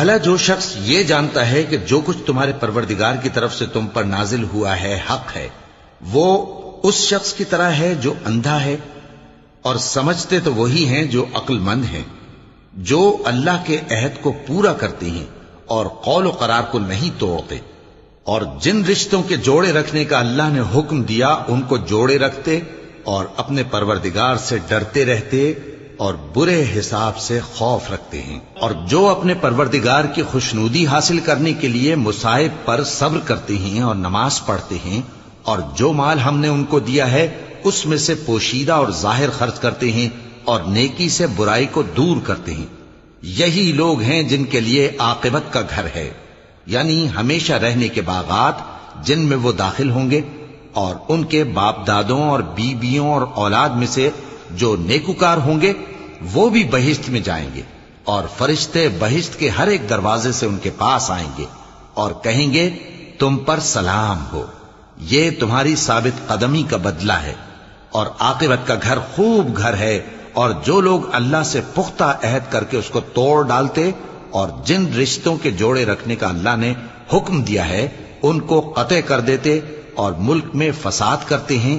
بھلا جو شخص یہ جانتا ہے کہ جو کچھ تمہارے پروردگار کی طرف سے تم پر نازل ہوا ہے حق ہے، وہ اس شخص کی طرح ہے جو اندھا ہے؟ اور سمجھتے تو وہی ہیں جو عقل مند ہیں، جو اللہ کے عہد کو پورا کرتے ہیں اور قول و قرار کو نہیں توڑتے، اور جن رشتوں کے جوڑے رکھنے کا اللہ نے حکم دیا ان کو جوڑے رکھتے اور اپنے پروردگار سے ڈرتے رہتے اور برے حساب سے خوف رکھتے ہیں، اور جو اپنے پروردگار کی خوشنودی حاصل کرنے کے لیے مصائب پر صبر کرتے ہیں اور نماز پڑھتے ہیں، اور جو مال ہم نے ان کو دیا ہے اس میں سے پوشیدہ اور ظاہر خرچ کرتے ہیں اور نیکی سے برائی کو دور کرتے ہیں، یہی لوگ ہیں جن کے لیے عاقبت کا گھر ہے، یعنی ہمیشہ رہنے کے باغات جن میں وہ داخل ہوں گے، اور ان کے باپ دادوں اور بیویوں اور اولاد میں سے جو نیکوکار ہوں گے وہ بھی بہشت میں جائیں گے، اور فرشتے بہشت کے ہر ایک دروازے سے ان کے پاس آئیں گے اور کہیں گے تم پر سلام ہو، یہ تمہاری ثابت قدمی کا بدلہ ہے، اور عاقبت کا گھر خوب گھر ہے۔ اور جو لوگ اللہ سے پختہ عہد کر کے اس کو توڑ ڈالتے اور جن رشتوں کے جوڑے رکھنے کا اللہ نے حکم دیا ہے ان کو قطع کر دیتے اور ملک میں فساد کرتے ہیں،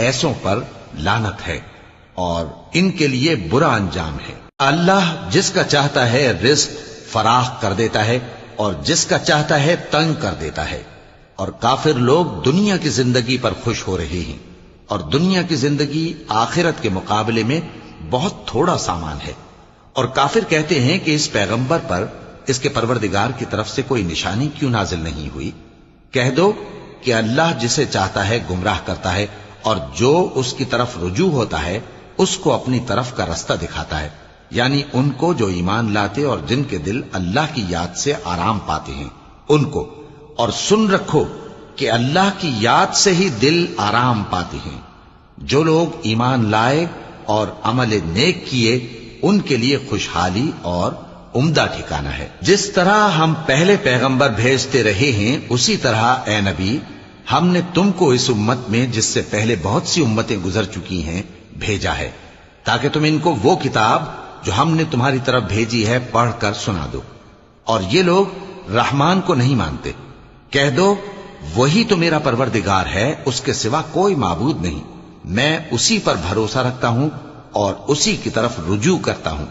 ایسوں پر لعنت ہے اور ان کے لیے برا انجام ہے۔ اللہ جس کا چاہتا ہے رزق فراخ کر دیتا ہے اور جس کا چاہتا ہے تنگ کر دیتا ہے، اور کافر لوگ دنیا کی زندگی پر خوش ہو رہے ہیں، اور دنیا کی زندگی آخرت کے مقابلے میں بہت تھوڑا سامان ہے۔ اور کافر کہتے ہیں کہ اس پیغمبر پر اس کے پروردگار کی طرف سے کوئی نشانی کیوں نازل نہیں ہوئی؟ کہہ دو کہ اللہ جسے چاہتا ہے گمراہ کرتا ہے، اور جو اس کی طرف رجوع ہوتا ہے اس کو اپنی طرف کا رستہ دکھاتا ہے، یعنی ان کو جو ایمان لاتے اور جن کے دل اللہ کی یاد سے آرام پاتے ہیں ان کو۔ اور سن رکھو کہ اللہ کی یاد سے ہی دل آرام پاتے ہیں۔ جو لوگ ایمان لائے اور عمل نیک کیے ان کے لیے خوشحالی اور عمدہ ٹھکانہ ہے۔ جس طرح ہم پہلے پیغمبر بھیجتے رہے ہیں اسی طرح اے نبی ہم نے تم کو اس امت میں جس سے پہلے بہت سی امتیں گزر چکی ہیں بھیجا ہے، تاکہ تم ان کو وہ کتاب جو ہم نے تمہاری طرف بھیجی ہے پڑھ کر سنا دو۔ اور یہ لوگ رحمان کو نہیں مانتے۔ کہہ دو وہی تو میرا پروردگار ہے، اس کے سوا کوئی معبود نہیں، میں اسی پر بھروسہ رکھتا ہوں اور اسی کی طرف رجوع کرتا ہوں۔